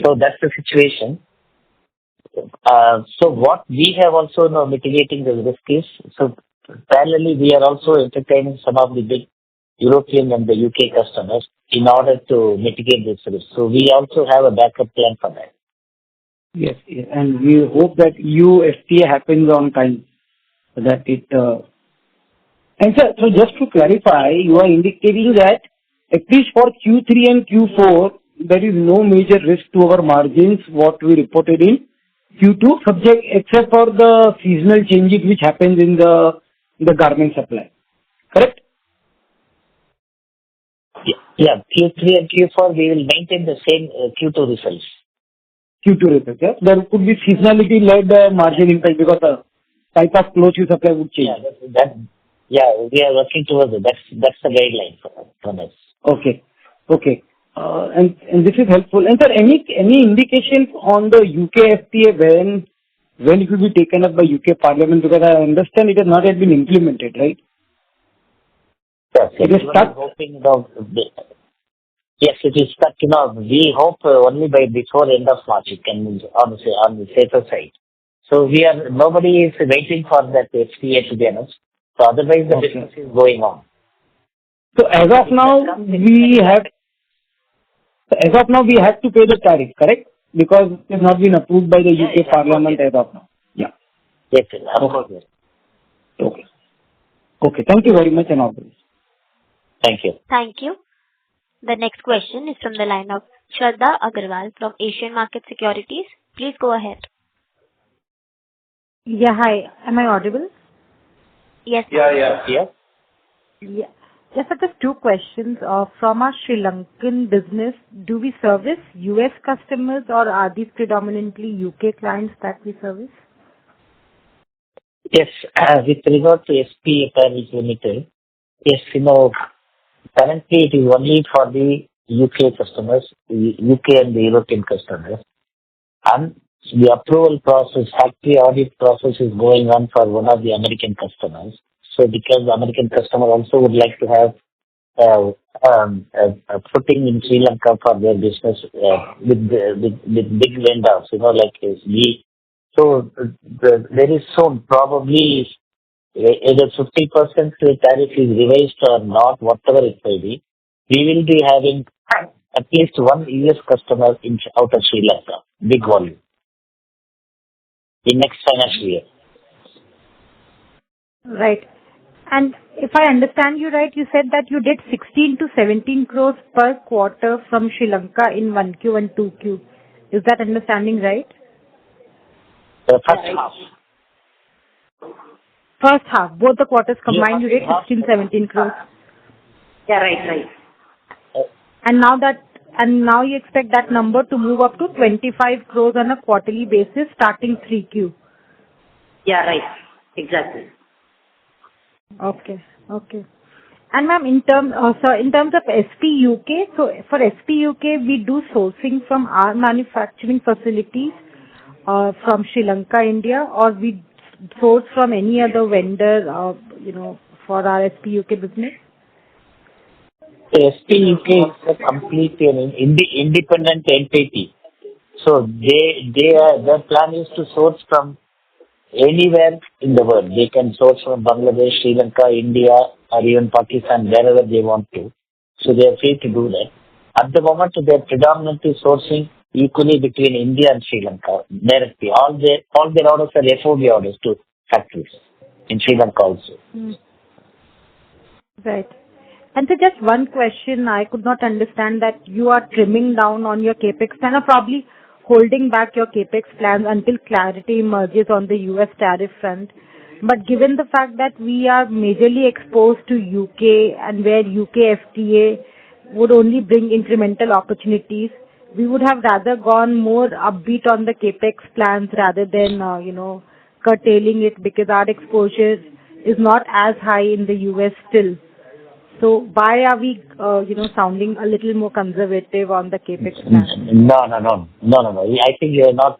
So that's the situation. So what we have also now mitigating the risk is, so parallelly we are also entertaining some of the big European and the UK customers in order to mitigate this risk. So we also have a backup plan for that. Yes. And we hope that FTA happens on time so that it... And sir, so just to clarify, you are indicating that at least for Q3 and Q4, there is no major risk to our margins, what we reported in Q2, subject except for the seasonal changes which happens in the garment supply. Correct? Yeah, Q3 and Q4, we will maintain the same Q2 results. Q2 results, yeah. There could be seasonality-led margin impact because the type of clothes you supply would change. Yeah, we are working towards it. That's the guideline for us. Okay. And this is helpful. And sir, any indications on the UK FTA when it will be taken up by UK Parliament? Because I understand it has not yet been implemented, right? Yes, it is stuck. Yes, it is stuck. We hope only before end of March it can move on the safer side. So nobody is waiting for that FTA to be announced. So otherwise the business is going on. So as of now we have to pay the tariff, correct? Because it has not been approved by the UK Parliament as of now. Yeah. Yes, of course. Okay. Thank you very much and all this. Thank you. Thank you. The next question is from the line of Shraddha Agarwal from Asian Market Securities. Please go ahead. Yeah, hi. Am I audible? Yes. Yeah. Yeah. Just just two questions. From our Sri Lankan business, do we service US customers or are these predominantly UK clients that we service? Yes, with regard to SP Apparels Limited, yes, currently it is only for the UK customers, the UK and the European customers. And the approval process, factory audit process is going on for one of the American customers. So because the American customer also would like to have a footing in Sri Lanka for their business with big vendors, like we. So there is soon probably either 50% tariff is revised or not, whatever it may be. We will be having at least one US customer out of Sri Lanka, big volume, in next financial year. Right. And if I understand you right, you said that you did 16 to 17 crores per quarter from Sri Lanka in 1Q and 2Q. Is that understanding right? First half. First half, both the quarters combined, you did 16, 17 crores. Yeah, right. And now you expect that number to move up to 25 crores on a quarterly basis starting 3Q. Yeah, right. Exactly. Okay. And ma'am, in terms of SP UK, so for SP UK, we do sourcing from our manufacturing facilities from Sri Lanka, India, or we source from any other vendor, for our SP UK business? SP UK is a complete independent entity. So their plan is to source from anywhere in the world. They can source from Bangladesh, Sri Lanka, India, or even Pakistan, wherever they want to. So they are free to do that. At the moment, they are predominantly sourcing equally between India and Sri Lanka directly. All their orders are FOB orders to factories in Sri Lanka also. Right. And so just one question, I could not understand that you are trimming down on your capex plan or probably holding back your capex plans until clarity emerges on the US tariff front. But given the fact that we are majorly exposed to UK and where UK FTA would only bring incremental opportunities, we would have rather gone more upbeat on the capex plans rather than, curtailing it because our exposure is not as high in the US still. So why are we, sounding a little more conservative on the capex plan? No. I think you have not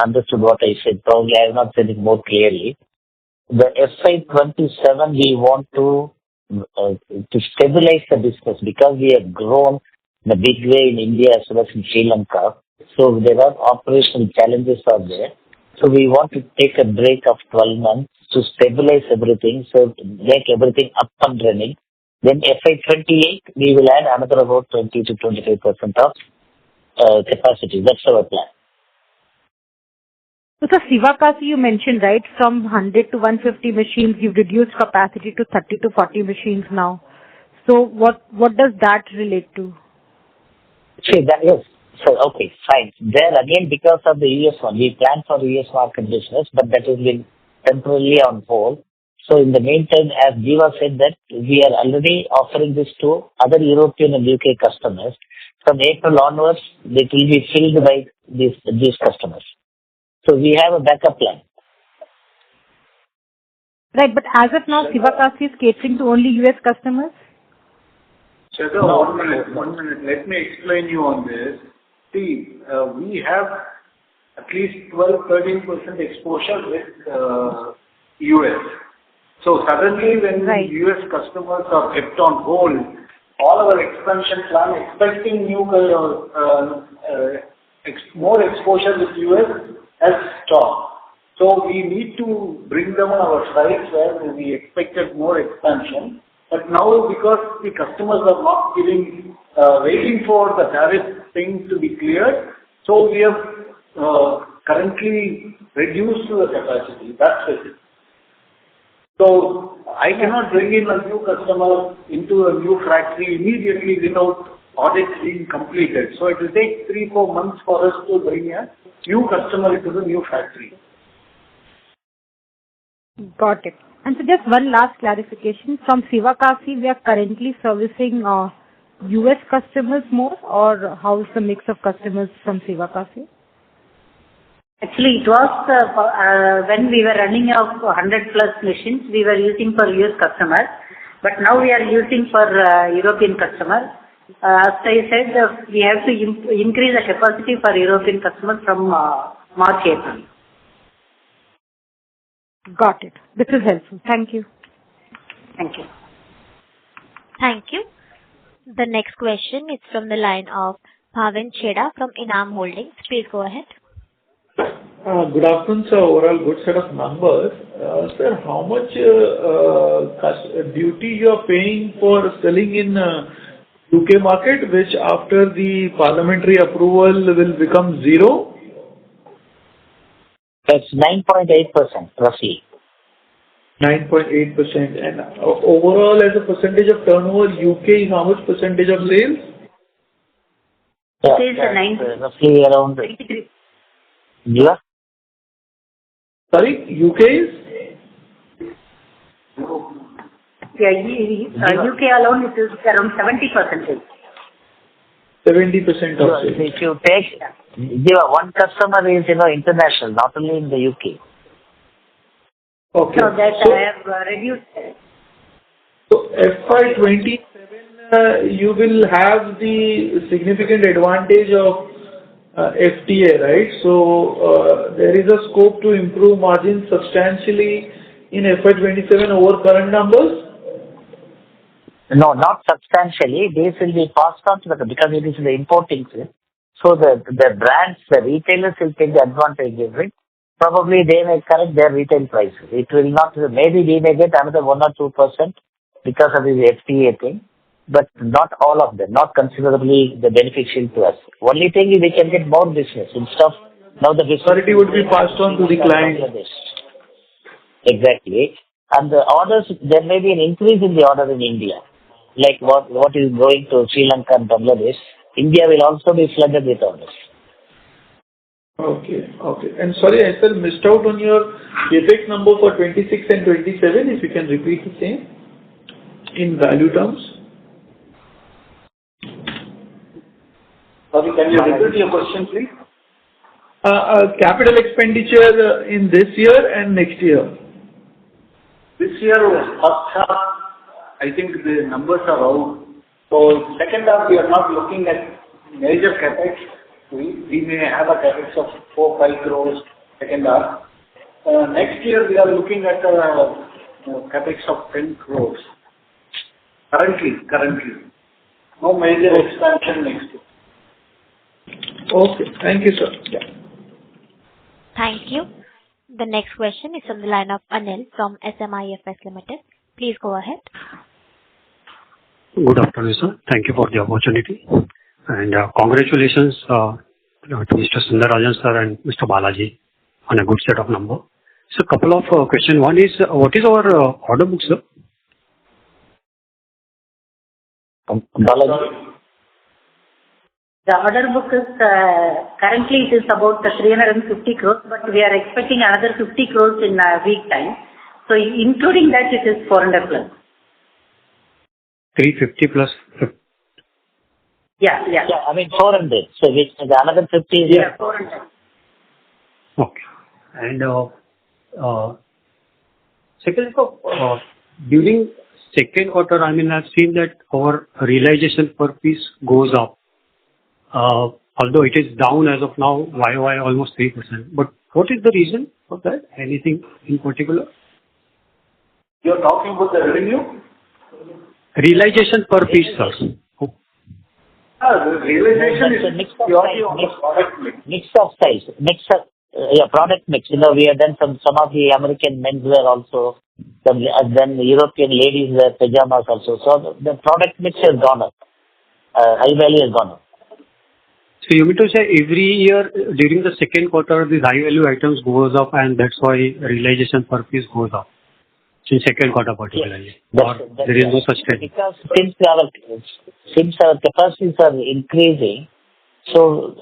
understood what I said. Probably I have not said it more clearly. The FY27 we want to stabilize the business because we have grown in a big way in India as well as in Sri Lanka. So there are operational challenges out there. So we want to take a break of 12 months to stabilize everything, so make everything up and running. Then FY28, we will add another about 20 to 25% of capacity. That's our plan. So Sivakasi you mentioned, right, from 100 to 150 machines, you've reduced capacity to 30 to 40 machines now. So what does that relate to? See, that is, so okay, fine. There again, because of the US one, we planned for the US market business, but that has been temporarily on hold. So in the meantime, as Jiva said that we are already offering this to other European and UK customers. From April onwards, it will be filled by these customers. So we have a backup plan. Right, but as of now, Sivakasi is catering to only US customers? Chetan, one minute. Let me explain you on this. See, we have at least 12-13% exposure with US. So suddenly when US customers are kept on hold, all our expansion plan expecting more exposure with US has stopped. So we need to bring them on our sites where we expected more expansion. But now because the customers are not waiting for the tariff thing to be cleared, so we have currently reduced the capacity. That's it. So I cannot bring in a new customer into a new factory immediately without audit being completed. So it will take 3-4 months for us to bring a new customer into the new factory. Got it. And so just one last clarification. From Sivakasi, we are currently servicing US customers more, or how is the mix of customers from Sivakasi? Actually, it was when we were running of 100 plus machines, we were using for US customers, but now we are using for European customers. As I said, we have to increase the capacity for European customers from March, April. Got it. This is helpful. Thank you. Thank you. Thank you. The next question is from the line of Bhavin Chheda from Enam Holdings. Please go ahead. Good afternoon, sir. Overall, good set of numbers. Sir, how much duty you are paying for selling in UK market, which after the parliamentary approval will become zero? That's 9.8% roughly. 9.8%. And overall, as a percentage of turnover, UK is how much percentage of sales? Yeah, roughly around 93. Yeah. Sorry, UK is? Yeah, UK alone it is around 70%. 70% of sales. If you take, one customer is international, not only in the UK. Okay. So that I have reduced. So FY27, you will have the significant advantage of FTA, right? So there is a scope to improve margins substantially in FY27 over current numbers? No, not substantially. These will be passed on to because it is the importing sale. So the brands, the retailers will take the advantage of it. Probably they may correct their retail prices. It will not, maybe we may get another 1 or 2% because of the FTA thing, but not all of them, not considerably the beneficial to us. Only thing is we can get more business instead of now the business would be passed on to the client. Exactly. And the orders, there may be an increase in the order in India, like what is going to Sri Lanka and Bangladesh. India will also be flooded with orders. Okay. And sorry, I still missed out on your CapEx number for 26 and 27, if you can repeat the same in value terms. Sorry, can you repeat your question, please? Capital expenditure in this year and next year. This year, first half, I think the numbers are out. So second half, we are not looking at major capex. We may have a capex of 4-5 crores second half. Next year, we are looking at a capex of 10 crores. Currently. No major expansion next year. Okay. Thank you, sir. Yeah. Thank you. The next question is from the line of Anil from SMIFS Limited. Please go ahead. Good afternoon, sir. Thank you for the opportunity. And congratulations to Mr. Sundarajan, sir, and Mr. Balaji on a good set of numbers. So a couple of questions. One is, what is our order book, sir? Balaji? The order book is, currently it is about 350 crores, but we are expecting another 50 crores in a week time. So including that, it is 400 plus. 350 plus 50. Yeah, 400. So which another 50 is 400. Okay. And second, during second quarter, I've seen that our realization per piece goes up. Although it is down as of now, YOY almost 3%. But what is the reason for that? Anything in particular? You're talking about the revenue? Realization per piece, sir. The realization is mix of size, product mix. We have done some of the American menswear also, then European ladies wear pajamas also. So the product mix has gone up. High value has gone up. So you mean to say every year during the second quarter, these high value items goes up and that's why realization per piece goes up? In second quarter particularly? Yes. There is no such thing? Because since our capacities are increasing, so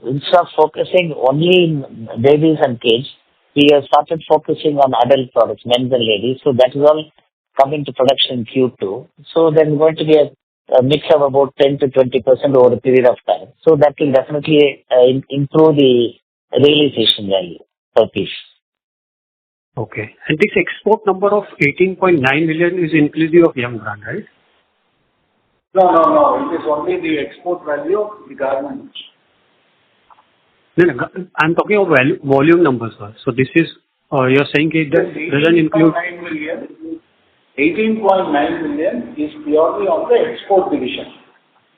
instead of focusing only in babies and kids, we have started focusing on adult products, men's and ladies. So that is all coming to production in Q2. So there's going to be a mix of about 10 to 20% over a period of time. So that will definitely improve the realization value per piece. Okay. And this export number of 18.9 million is inclusive of Young Brand, right? No. It is only the export value of the garment. No. I'm talking of volume numbers, sir. So this is, you're saying it doesn't include... 18.9 million is purely on the export division,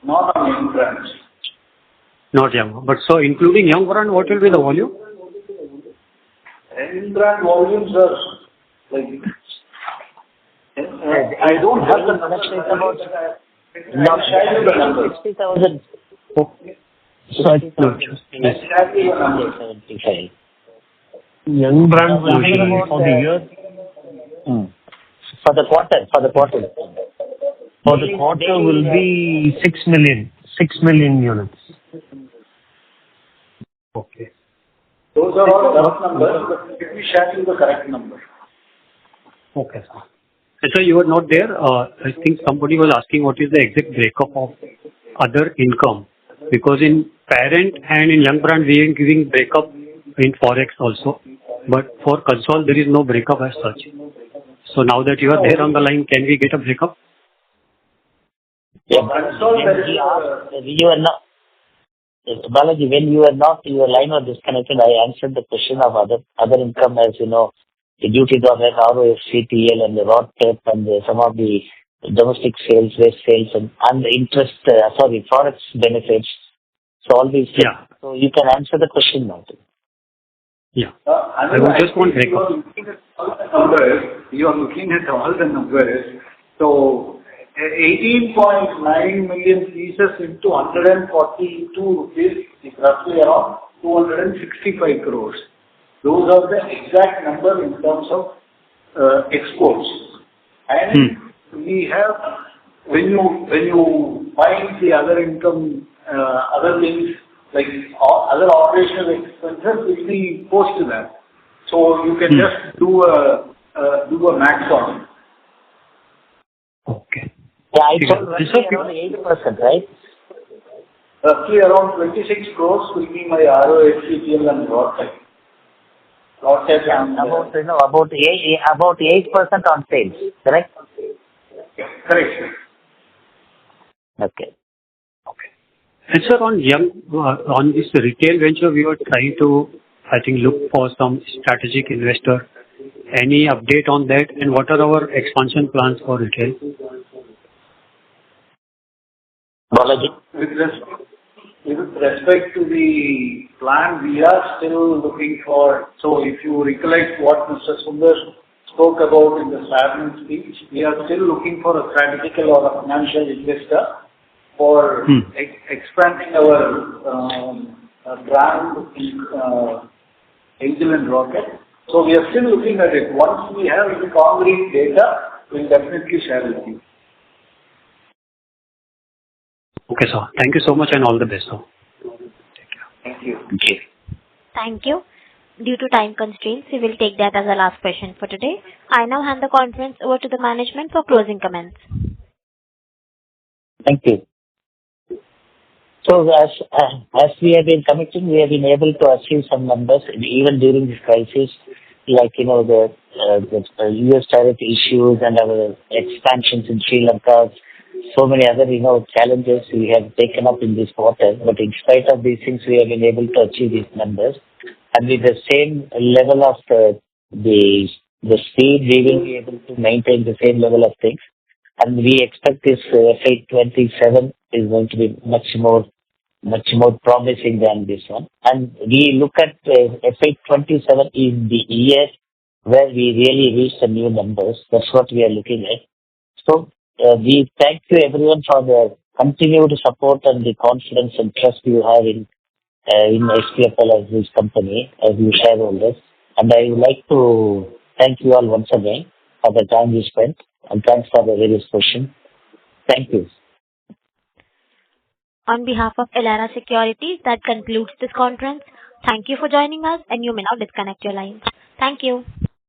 not on Young Brands. Not Young. But so including Young Brand, what will be the volume? Young Brand volumes are like... I don't have the production about... Not 60,000. Okay. Young Brand will be for the year? For the quarter. For the quarter will be 6 million units. Okay. Those are all rough numbers, but let me share you the correct number. Okay, sir. So you were not there. I think somebody was asking what is the exact breakup of other income. Because in parent and in Young Brand, we are giving breakup in Forex also. But for Concall, there is no breakup as such. So now that you are there on the line, can we get a breakup? Yeah, you are not, Balaji, when you are not, your line was disconnected, I answered the question of other income as the duty drawback, ROFCTL and the rod tape and some of the domestic sales, waste sales and the interest, forex benefits. So all these things. Yeah. So you can answer the question now. Yeah. I would just want breakup. You are looking at all the numbers. So 18.9 million pieces into 142 rupees is roughly around 265 crores. Those are the exact number in terms of exports. And we have, when you find the other income, other things like other operational expenses will be post to that. So you can just do a max on it. Okay. Yeah, I told roughly around 8%, right? Roughly around 26 crores will be my ROFCTL and rod tape. About 8% on sales, correct? Correct. Okay. And sir, on this retail venture, we were trying to, I think, look for some strategic investor. Any update on that? And what are our expansion plans for retail? Balaji? With respect to the plan, we are still looking for, so if you recollect what Mr. Sundar spoke about in the Saturn speech, we are still looking for a strategical or a financial investor for expanding our brand in Angel and Rocket. So we are still looking at it. Once we have the concrete data, we'll definitely share with you. Okay, sir. Thank you so much and all the best, sir. Thank you. Okay. Thank you. Due to time constraints, we will take that as the last question for today. I now hand the conference over to the management for closing comments. Thank you. So as we have been committing, we have been able to achieve some numbers even during this crisis, like the US tariff issues and our expansions in Sri Lanka. So many other challenges we have taken up in this quarter, but in spite of these things, we have been able to achieve these numbers, and with the same level of the speed, we will be able to maintain the same level of things, and we expect this FY27 is going to be much more promising than this one, and we look at FY27 is the year where we really reach the new numbers. That's what we are looking at. So. We thank you everyone for the continued support and the confidence and trust you have in SPFL as this company, as you shareholders. And I would like to thank you all once again for the time you spent, and thanks for the various questions. Thank you. On behalf of Elara Securities, that concludes this conference. Thank you for joining us, and you may now disconnect your lines. Thank you.